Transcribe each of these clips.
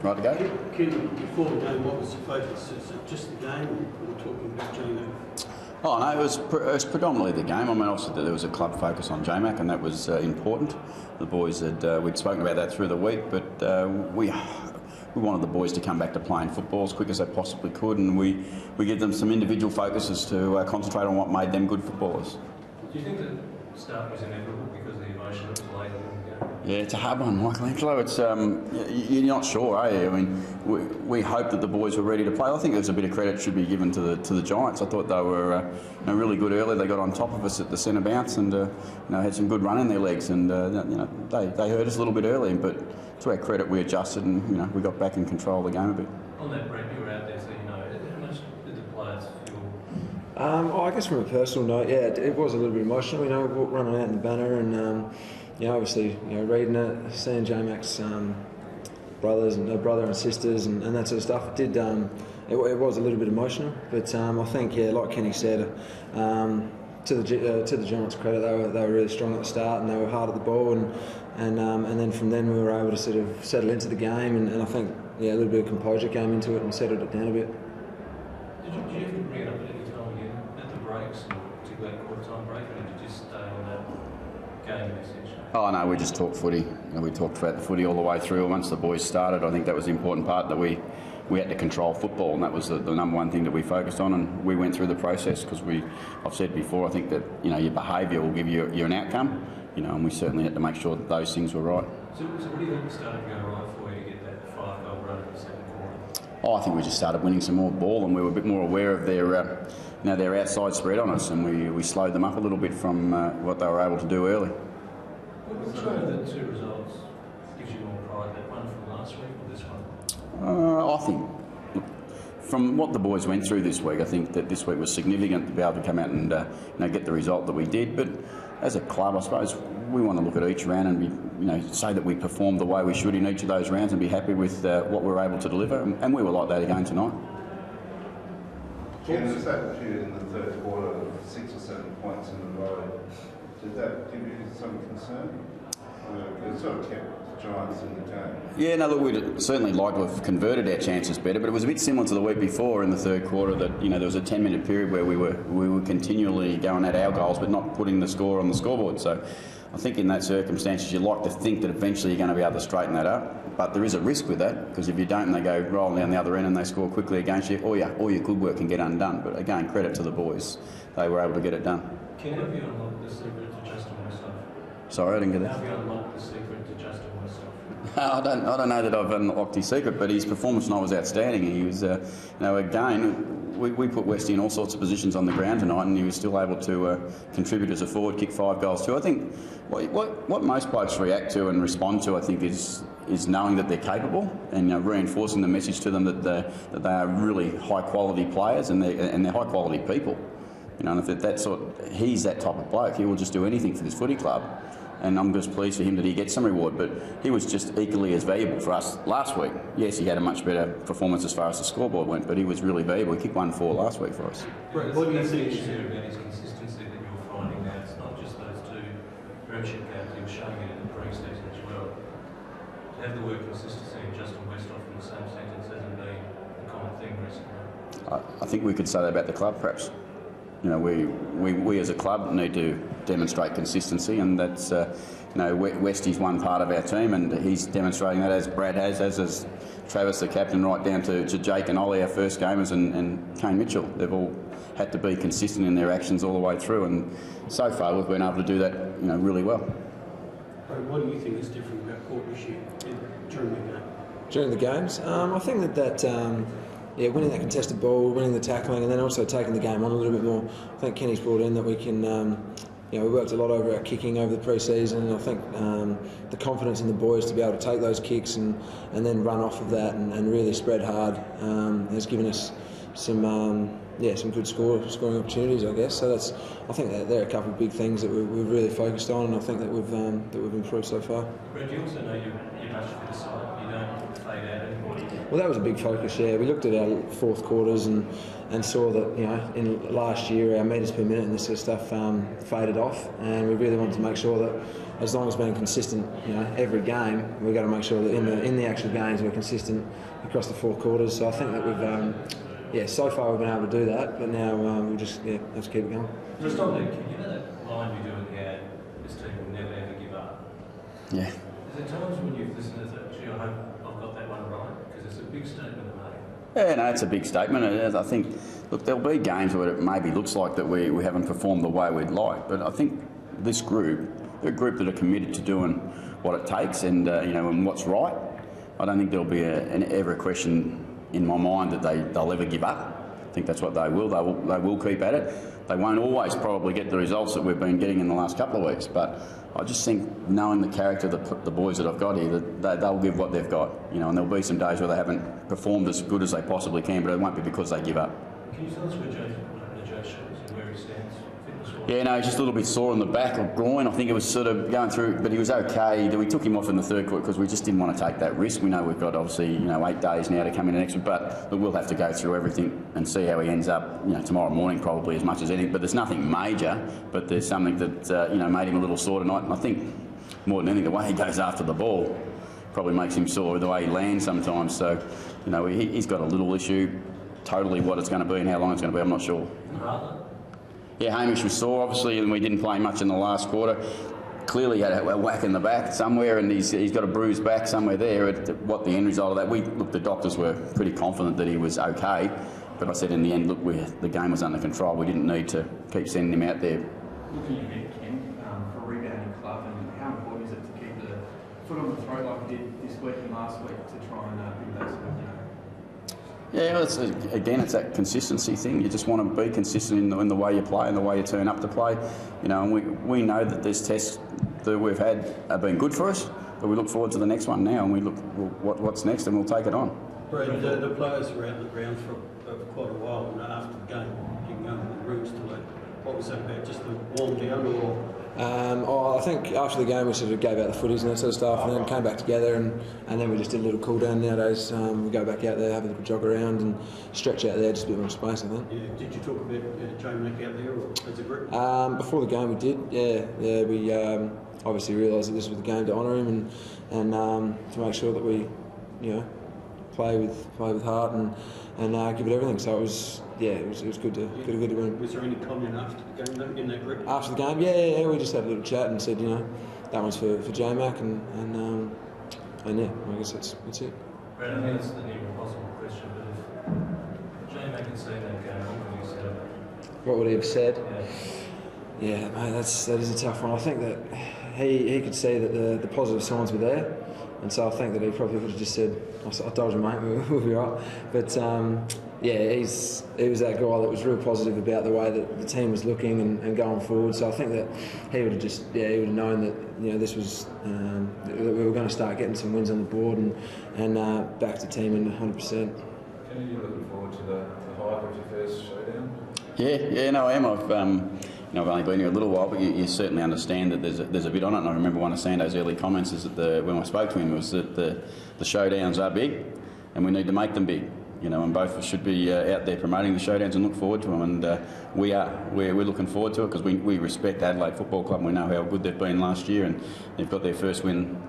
right to go. Ken, before the game, what was the focus? Is it just the game, or we're talking about JMac? Oh no, it was predominantly the game. I mean, obviously there was a club focus on JMac, and that was important. The boys we'd spoken about that through the week, but we wanted the boys to come back to playing football as quick as they possibly could, and we give them some individual focuses to concentrate on what made them good footballers. Do you think that start was inevitable because of the emotion that was later in the game? Yeah, it's a hard one, Michelangelo. It's you're not sure, are you? I mean, we hoped that the boys were ready to play. I think there's a bit of credit should be given to the Giants. I thought they were really good early. They got on top of us at the centre bounce and had some good run in their legs, and they hurt us a little bit early. But to our credit, we adjusted and we got back in control of the game a bit. On that, Brett, you were out there, so how much did the players feel? I guess from a personal note, yeah, it was a little bit emotional. Running out in the banner and. Obviously, reading it, seeing J-Mac's brothers and brother and sisters and that sort of stuff, it was a little bit emotional. But I think, like Kenny said, to the Giants' credit, they were really strong at the start and they were hard at the ball, and then from then we were able to sort of settle into the game, and I think a little bit of composure came into it and settled it down a bit. Did you have to bring it up at any time again at the breaks, or particularly at quarter time break, or did you just stay on that game message? Oh no, we just talked footy. We talked about the footy all the way through. Once the boys started, I think that was the important part, that we had to control football, and that was the number one thing that we focused on. And we went through the process because I've said before, I think that your behaviour will give you an outcome. And we certainly had to make sure that those things were right. So what do you think started to go right for you to get that 5-goal run in the second quarter? Oh, I think we just started winning some more ball, and we were a bit more aware of their outside spread on us, and we slowed them up a little bit from what they were able to do early. Which one of the two results gives you more pride, that one from last week or this one? I think, from what the boys went through this week, I think that this week was significant to be able to come out and get the result that we did. But as a club, I suppose we want to look at each round and say that we performed the way we should in each of those rounds and be happy with what we were able to deliver, and we were like that again tonight. Ken, there's that period in the third quarter, 6 or 7 points in a row. Did that give you some concern? It sort of kept the Giants in the game. Yeah, no, look, we'd certainly like to have converted our chances better, but it was a bit similar to the week before in the third quarter that, there was a 10-minute period where we were continually going at our goals but not putting the score on the scoreboard. So I think in that circumstances you'd like to think that eventually you're going to be able to straighten that up, but there is a risk with that, because if you don't and they go rolling down the other end and they score quickly against you, all your good work can get undone. But again, credit to the boys, they were able to get it done. Can you unlock the secret to Justin Westhoff? Sorry, I didn't get that. Have you unlocked the secret to Justin Westhoff? I don't know that I've unlocked his secret, but his performance tonight was outstanding. He was, again, we put Westy in all sorts of positions on the ground tonight, and he was still able to contribute as a forward, kick 5 goals too. I think what most blokes react to and respond to, I think, is knowing that they're capable and reinforcing the message to them that they are really high quality players and they're high quality people. And if he's that type of bloke, he will just do anything for this footy club. And I'm just pleased for him that he gets some reward. But he was just equally as valuable for us last week. Yes, he had a much better performance as far as the scoreboard went, but he was really valuable. He kicked 1-4 last week for us. Brett, what do you think about his consistency that you're finding now? It's not just those two premiership games, he was showing it in the pre-season as well. To have the word consistency and Justin Westhoff in the same sentence hasn't been a common thing recently. I think we could say that about the club, perhaps. We as a club need to demonstrate consistency, and that's Westy's one part of our team, and he's demonstrating that, as Brad has, as is Travis, the captain, right down to Jake and Ollie, our first gamers, and Kane Mitchell. They've all had to be consistent in their actions all the way through, and so far we've been able to do that really well. What do you think is different about Port this year during the game? During the games, I think that winning that contested ball, winning the tackling, and then also taking the game on a little bit more. I think Kenny's brought in that we can, we worked a lot over our kicking over the pre-season, and I think the confidence in the boys to be able to take those kicks and then run off of that and really spread hard has given us some good scoring opportunities, I guess. So I think that there are a couple of big things that we've really focused on, and I think that we've improved so far. Brett, you also know you're much for the side. You don't fade out anybody. Well, that was a big focus. Yeah, we looked at our fourth quarters and saw that in last year our metres per minute and this sort of stuff faded off, and we really wanted to make sure that as long as being consistent, every game, we've got to make sure that in the actual games we're consistent across the 4 quarters. So I think that we've, so far we've been able to do that, but now we'll just have to keep it going. Just on that, that line we do at the ad, this team will never ever give up. Yeah. Is there times when you've listened to that, gee, I hope I've got that one right? Because it's a big statement to make. Yeah, no, it's a big statement. I think, look, there'll be games where it maybe looks like that we haven't performed the way we'd like, but I think this group, they're a group that are committed to doing what it takes and and what's right. I don't think there'll be ever a question in my mind that they'll ever give up. I think that's what they will. They will keep at it. They won't always probably get the results that we've been getting in the last couple of weeks, but I just think, knowing the character of the boys that I've got here, that they'll give what they've got. And there'll be some days where they haven't performed as good as they possibly can, but it won't be because they give up. Can you tell us where Joe's shoes and where he stands fitness-wise? Yeah, no, he's just a little bit sore on the back of groin. I think it was sort of going through, but he was okay. We took him off in the 3rd quarter because we just didn't want to take that risk. We know we've got obviously 8 days now to come in next week, but we'll have to go through everything and see how he ends up. Tomorrow morning probably as much as anything. But there's nothing major. But there's something that made him a little sore tonight. And I think more than anything, the way he goes after the ball probably makes him sore. The way he lands sometimes. So he's got a little issue. Totally what it's going to be and how long it's going to be, I'm not sure. Yeah, Hamish was sore, obviously, and we didn't play much in the last quarter. Clearly had a whack in the back somewhere, and he's got a bruised back somewhere there. What the end result of that, the doctors were pretty confident that he was okay, but I said in the end, look, the game was under control. We didn't need to keep sending him out there. Looking at Ken for a rebounding club, and how important is it to keep the foot on the throat like we did this week and last week to try and bring that sort of Yeah, it's that consistency thing. You just want to be consistent in the way you play and the way you turn up to play. And we know that these tests that we've had have been good for us, but we look forward to the next one now, and we look what's next, and we'll take it on. Brad, the players were out in the ground for quite a while, and after the game, you can go in the rooms to like, what was that about? Just the warm down, or? I think after the game we sort of gave out the footies and that sort of stuff, and then came back together, and then we just did a little cool down. Nowadays we go back out there, have a little jog around and stretch out there, just a bit more space, I think. Yeah. Did you talk about Joe Mack out there or as a group? Before the game we did, yeah. We obviously realised that this was the game to honour him and to make sure that we, play with heart and give it everything. So it was good to win. Was there any comment after the game though, in that group? After the game, yeah, we just had a little chat and said, that one's for J Mac and yeah, I guess that's it. Brad, I think it's the near impossible question, but if J Mac had seen that game, what would he say? What would he have said? Yeah. Yeah, mate, that is a tough one. I think that he could see that the positive signs were there, and so I think that he probably would have just said, I told you, mate, we'll be right. But he was that guy that was real positive about the way that the team was looking and going forward. So I think that he would have known that this was that we were going to start getting some wins on the board and back the team in 100%. Can you looking forward to the hype of your first showdown? Yeah, no, I am. I've only been here a little while, but you certainly understand that there's a bit on it. And I remember one of Sando's early comments is that when I spoke to him was that the showdowns are big, and we need to make them big. And both of us should be out there promoting the showdowns and look forward to them. And we are. We're looking forward to it because we respect Adelaide Football Club. And we know how good they've been last year, and they've got their first win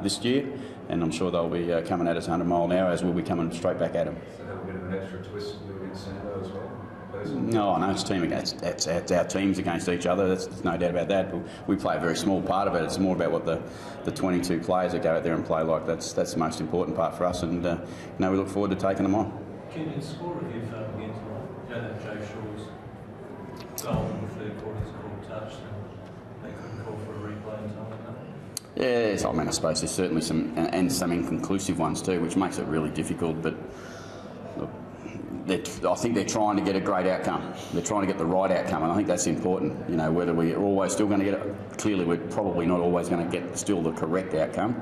this year. And I'm sure they'll be coming at us 100 mile an hour, as we'll be coming straight back at them. So have a bit of an extra twist to do against Sando as well? No, it's team against it's our teams against each other. There's no doubt about that. But we play a very small part of it. It's more about what the 22 players that go out there and play like. That's the most important part for us, and we look forward to taking them on. Can you score review for again tonight? That Joe Shaw's goal in the 3rd quarter is called touch, and they couldn't call for a replay in time. Yes, I suppose there's certainly some inconclusive ones too, which makes it really difficult. But look, I think they're trying to get a great outcome. They're trying to get the right outcome, and I think that's important. Whether we're always still going to get it, clearly we're probably not always going to get still the correct outcome.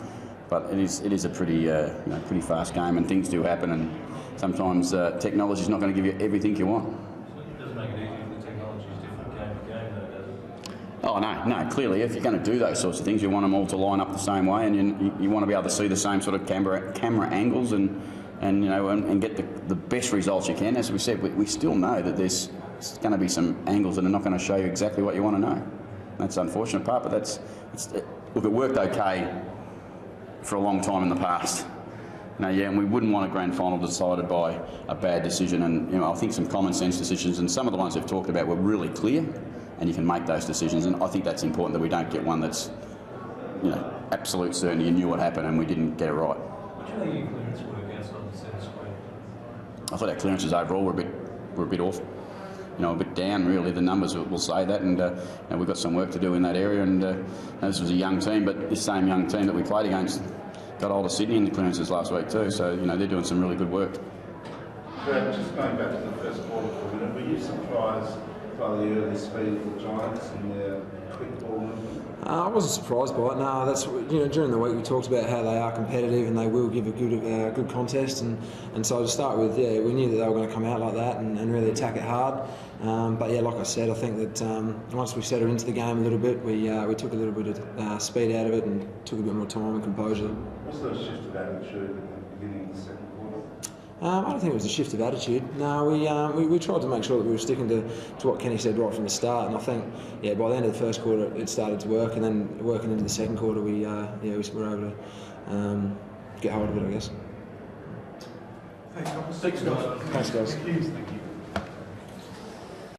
But it is a pretty pretty fast game, and things do happen, and sometimes technology is not going to give you everything you want. So it doesn't make it easy if the technology is different game to game, though, does it? Oh no! Clearly, if you're going to do those sorts of things, you want them all to line up the same way, and you want to be able to see the same sort of camera angles and get the best results you can. As we said, we still know that there's going to be some angles that are not going to show you exactly what you want to know. that's the unfortunate part. But look, it worked okay for a long time in the past. And we wouldn't want a grand final decided by a bad decision. And I think some common sense decisions, and some of the ones they've talked about were really clear, and you can make those decisions. And I think that's important, that we don't get one that's absolute certainty. You knew what happened and we didn't get it right. What do you think your clearance work outside the centre square? I thought our clearances overall were a bit off. A bit down, really. The numbers will say that, and we've got some work to do in that area. And this was a young team, but this same young team that we played against got hold of Sydney in the clearances last week too. So they're doing some really good work. Brad, just going back to the first quarter for a minute, were you surprised by the early speed of the Giants and their quick ball movement? I wasn't surprised by it. No, that's during the week we talked about how they are competitive and they will give a good contest, and so to start with, we knew that they were going to come out like that and really attack it hard. But like I said, I think that once we settled into the game a little bit, we took a little bit of speed out of it and took a bit more time and composure. Was there a shift of attitude at the beginning of the second quarter? I don't think it was a shift of attitude. No, we tried to make sure that we were sticking to what Kenny said right from the start, and I think by the end of the first quarter it started to work, and then working into the second quarter we were able to get hold of it, I guess. Thanks, guys. Thanks, guys. Thank you.